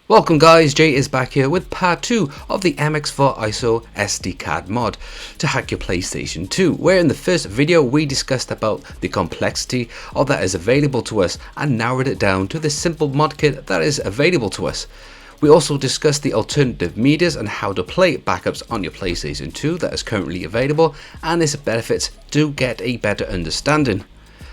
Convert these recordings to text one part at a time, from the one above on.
Welcome guys, Jay is back here with part 2 of the MX4SIO SD card mod to hack your PlayStation 2, where in the first video we discussed about the complexity of that is available to us and narrowed it down to the simple mod kit that is available to us. We also discussed the alternative medias and how to play backups on your PlayStation 2 that is currently available and its benefits to get a better understanding.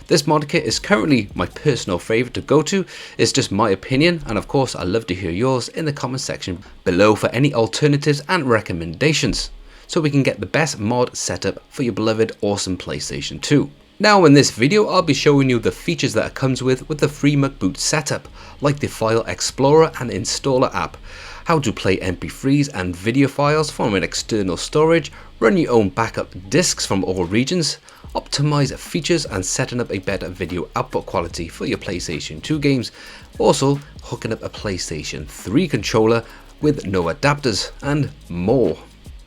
This mod kit is currently my personal favourite to go to. It's just my opinion, and of course I'd love to hear yours in the comment section below for any alternatives and recommendations, so we can get the best mod setup for your beloved awesome PlayStation 2. Now in this video I'll be showing you the features that it comes with the FreeMcboot setup, like the File Explorer and Installer app, how to play MP3s and video files from an external storage, run your own backup discs from all regions, optimize features and setting up a better video output quality for your PlayStation 2 games, also hooking up a PlayStation 3 controller with no adapters, and more.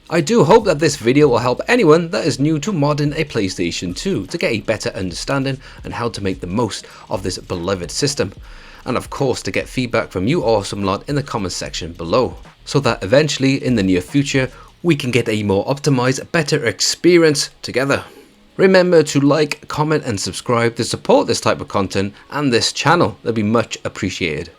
I do hope that this video will help anyone that is new to modding a PlayStation 2 to get a better understanding on how to make the most of this beloved system, and of course to get feedback from you awesome lot in the comment section below, so that eventually in the near future we can get a more optimized, better experience together. Remember to like, comment and subscribe to support this type of content and this channel. That'd be much appreciated.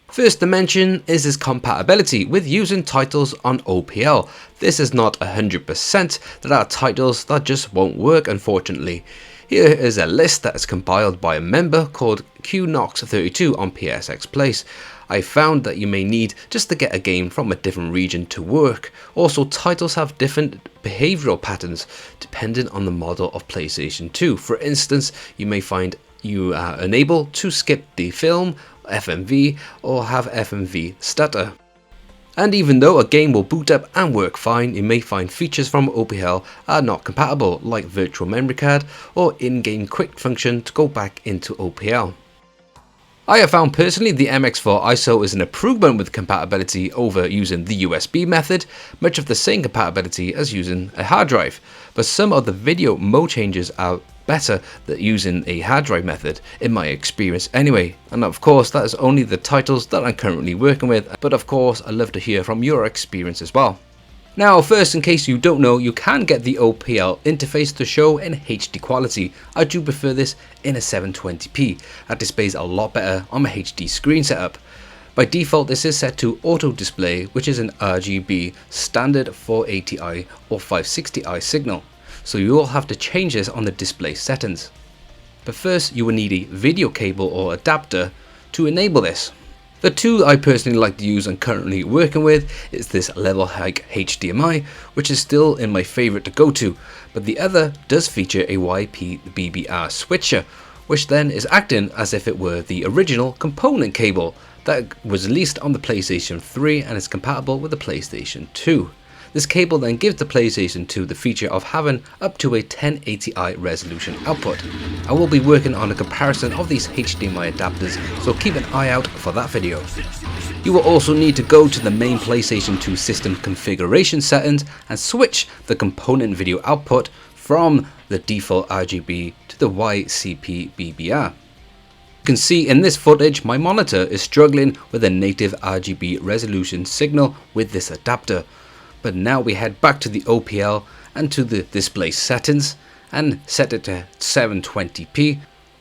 First to mention is its compatibility with using titles on OPL. This is not 100%, there are titles that just won't work unfortunately. Here is a list that is compiled by a member called QNox32 on PSX Place. I found that you may need just to get a game from a different region to work. Also, titles have different behavioral patterns depending on the model of PlayStation 2. For instance, you may find you are unable to skip the film, FMV, or have FMV stutter. And even though a game will boot up and work fine, you may find features from OPL are not compatible, like virtual memory card or in-game quick function to go back into OPL. I have found personally the MX4SIO is an improvement with compatibility over using the USB method, much of the same compatibility as using a hard drive, but some of the video mode changes are better than using a hard drive method, in my experience anyway. And of course that is only the titles that I'm currently working with, but of course I'd love to hear from your experience as well. Now first, in case you don't know, you can get the OPL interface to show in HD quality. I do prefer this in a 720p, that displays a lot better on my HD screen setup. By default this is set to auto display, which is an RGB standard 480i or 560i signal, so you will have to change this on the display settings. But first you will need a video cable or adapter to enable this. The two I personally like to use and currently working with is this Level Hike HDMI, which is still in my favourite to go to, but the other does feature a YP-BBR switcher, which then is acting as if it were the original component cable that was released on the PlayStation 3 and is compatible with the PlayStation 2. This cable then gives the PlayStation 2 the feature of having up to a 1080i resolution output. I will be working on a comparison of these HDMI adapters, so keep an eye out for that video. You will also need to go to the main PlayStation 2 system configuration settings and switch the component video output from the default RGB to the YCP-BBR. You can see in this footage my monitor is struggling with a native RGB resolution signal with this adapter. But now we head back to the OPL and to the display settings and set it to 720p,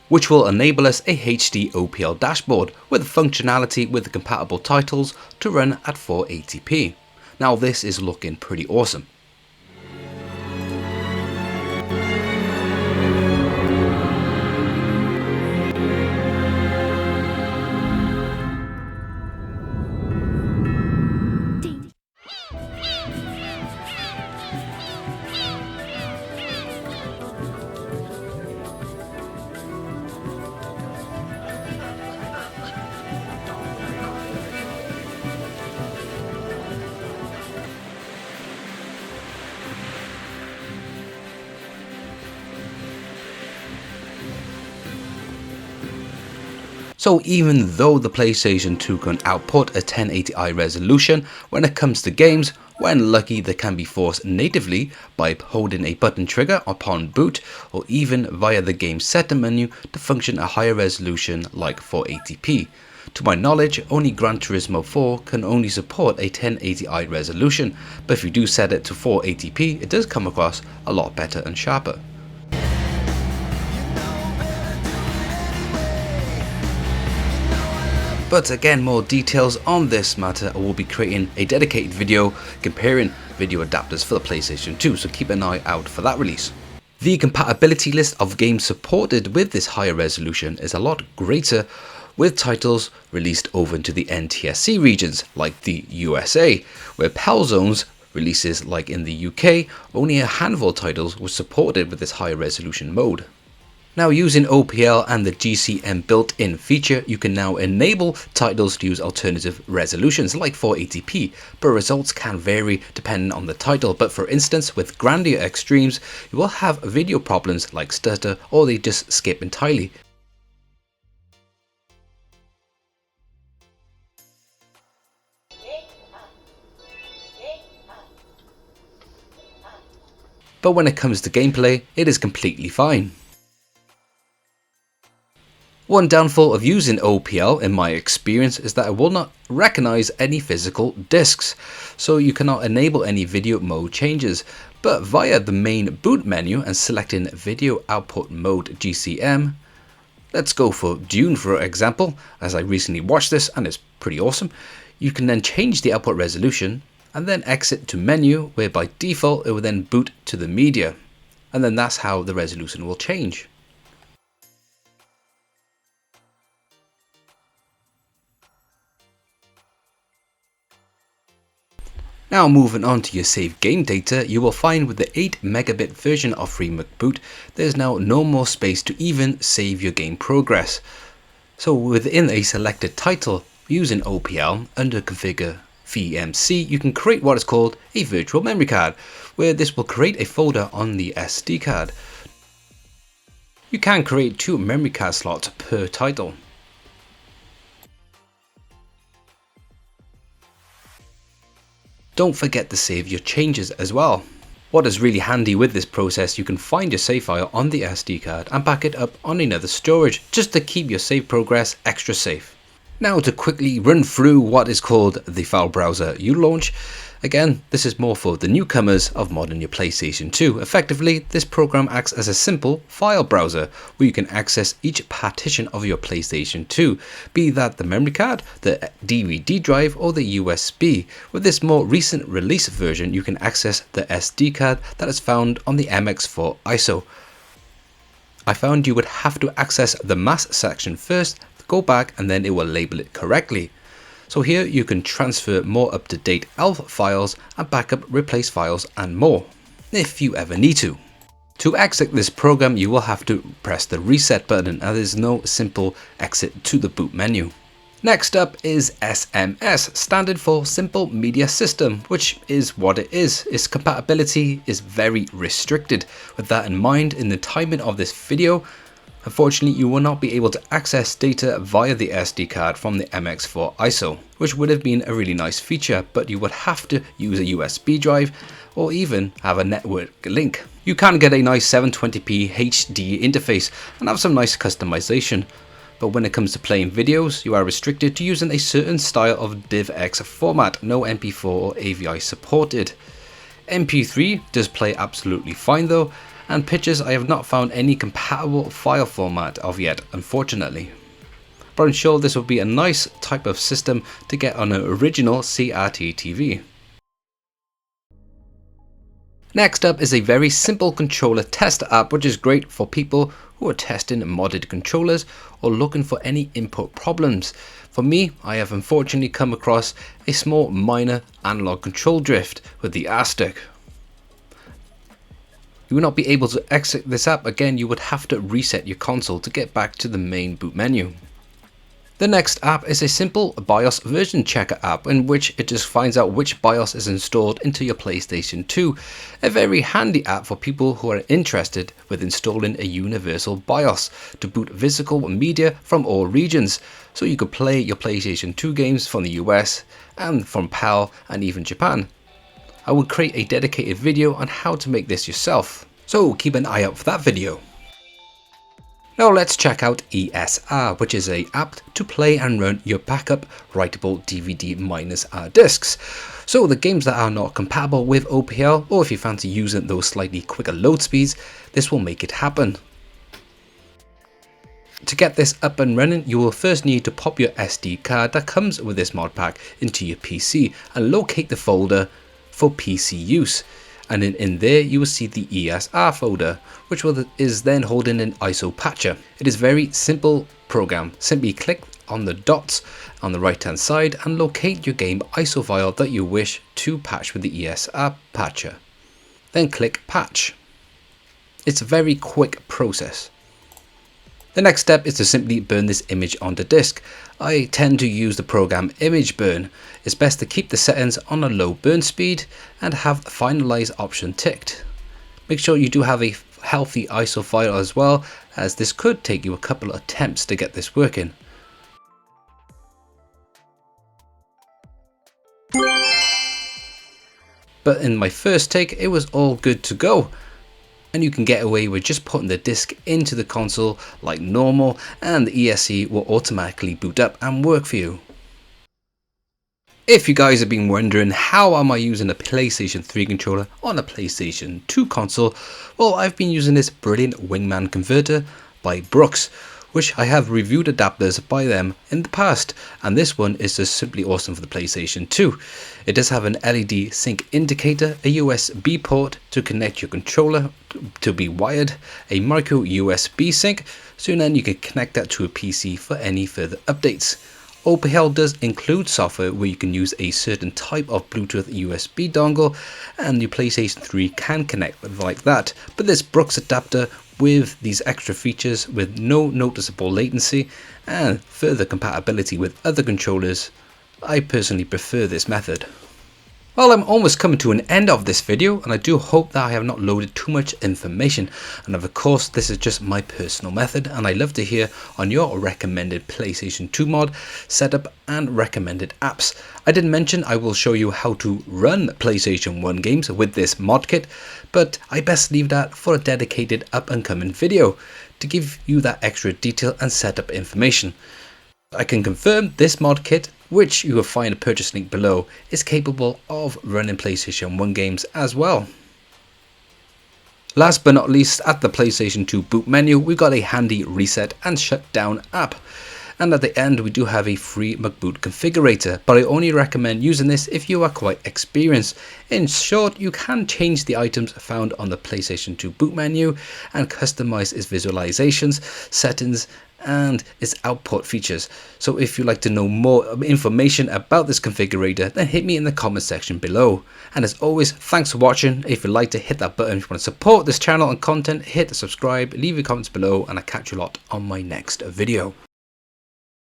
which will enable us a HD OPL dashboard with functionality with the compatible titles to run at 480p. Now this is looking pretty awesome. So even though the PlayStation 2 can output a 1080i resolution when it comes to games, When lucky, they can be forced natively by holding a button trigger upon boot, or even via the game setup menu to function at higher resolution like 480p. To my knowledge, only Gran Turismo 4 can only support a 1080i resolution, but if you do set it to 480p, it does come across a lot better and sharper. But again, more details on this matter, I will be creating a dedicated video comparing video adapters for the PlayStation 2, so keep an eye out for that release. The compatibility list of games supported with this higher resolution is a lot greater, with titles released over into the NTSC regions like the USA, where PAL zones releases like in the UK, only a handful of titles were supported with this higher resolution mode. Now, using OPL and the GCM built-in feature, you can now enable titles to use alternative resolutions like 480p, but results can vary depending on the title. But for instance, with Grandia Extremes, you will have video problems like stutter, or they just skip entirely. But when it comes to gameplay, it is completely fine. One downfall of using OPL in my experience is that it will not recognize any physical discs, so you cannot enable any video mode changes. But via the main boot menu and selecting video output mode GCM, let's go for Dune for example, as I recently watched this and it's pretty awesome, you can then change the output resolution and then exit to menu, where by default it will then boot to the media, and then that's how the resolution will change. Now, moving on to your save game data, you will find with the 8 megabit version of FreeMcboot, there's now no more space to even save your game progress. So within a selected title, using OPL under configure VMC, you can create what is called a virtual memory card, where this will create a folder on the SD card. You can create 2 memory card slots per title. Don't forget to save your changes as well. What is really handy with this process, you can find your save file on the SD card and back it up on another storage, just to keep your save progress extra safe. Now, to quickly run through what is called the file browser you launch. Again, this is more for the newcomers of modding your PlayStation 2. Effectively, this program acts as a simple file browser where you can access each partition of your PlayStation 2, be that the memory card, the DVD drive, or the USB. With this more recent release version, you can access the SD card that is found on the MX4SIO. I found you would have to access the mass section first, go back, and then it will label it correctly. So here you can transfer more up-to-date ELF files and backup, replace files and more, if you ever need to. To exit this program, you will have to press the reset button, and there is no simple exit to the boot menu. Next up is SMS, standard for Simple Media System, which is what it is. Its compatibility is very restricted. With that in mind, in the timing of this video, unfortunately, you will not be able to access data via the SD card from the MX4SIO, which would have been a really nice feature, but you would have to use a USB drive or even have a network link. You can get a nice 720p HD interface and have some nice customization, but when it comes to playing videos, you are restricted to using a certain style of DivX format, no MP4 or AVI supported. MP3 does play absolutely fine though, and pictures I have not found any compatible file format of yet, unfortunately. But I'm sure this will be a nice type of system to get on an original CRT TV. Next up is a very simple controller tester app, which is great for people who are testing modded controllers or looking for any input problems. For me, I have unfortunately come across a small minor analog control drift with the R stick. You will not be able to exit this app. Again, you would have to reset your console to get back to the main boot menu. The next app is a simple BIOS version checker app, in which it just finds out which BIOS is installed into your PlayStation 2. A very handy app for people who are interested with installing a universal BIOS to boot physical media from all regions, so you could play your PlayStation 2 games from the US and from PAL and even Japan. I will create a dedicated video on how to make this yourself, so keep an eye out for that video. Now let's check out ESR, which is an app to play and run your backup writable DVD-R discs. So the games that are not compatible with OPL, or if you fancy using those slightly quicker load speeds, this will make it happen. To get this up and running, you will first need to pop your SD card that comes with this mod pack into your PC and locate the folder for PC use. And in there you will see the ESR folder, which is then holding an ISO patcher. It is a very simple program. Simply click on the dots on the right hand side and locate your game ISO file that you wish to patch with the ESR patcher. Then click patch. It's a very quick process. The next step is to simply burn this image onto disk. I tend to use the program Image Burn. It's best to keep the settings on a low burn speed and have the finalize option ticked. Make sure you do have a healthy ISO file as well, as this could take you a couple of attempts to get this working. But in my first take, it was all good to go. And you can get away with just putting the disc into the console like normal, and the ESC will automatically boot up and work for you. If you guys have been wondering how am I using a PlayStation 3 controller on a PlayStation 2 console, well, I've been using this brilliant Wingman converter by Brooks, which I have reviewed adapters by them in the past, and this one is just simply awesome for the PlayStation 2. It does have an LED sync indicator, a USB port to connect your controller to be wired, a micro USB sync, so then you can connect that to a PC for any further updates. OPL does include software where you can use a certain type of Bluetooth USB dongle, and your PlayStation 3 can connect like that, but this Brooks adapter with these extra features with no noticeable latency and further compatibility with other controllers, I personally prefer this method. Well, I'm almost coming to an end of this video, and I do hope that I have not loaded too much information, and of course this is just my personal method, and I love to hear on your recommended PlayStation 2 mod setup and recommended apps. I did mention I will show you how to run PlayStation 1 games with this mod kit, but I best leave that for a dedicated up and coming video to give you that extra detail and setup information. I can confirm this mod kit, which you will find a purchase link below, is capable of running PlayStation 1 games as well. Last but not least, at the PlayStation 2 boot menu, we've got a handy reset and shutdown app. And at the end we do have a FreeMcboot configurator, but I only recommend using this if you are quite experienced. In short, you can change the items found on the PlayStation 2 boot menu and customize its visualizations, settings and its output features. So if you'd like to know more information about this configurator, then hit me in the comment section below. And as always, thanks for watching. If you'd like to hit that button, if you want to support this channel and content, hit the subscribe, leave your comments below, and I'll catch you a lot on my next video.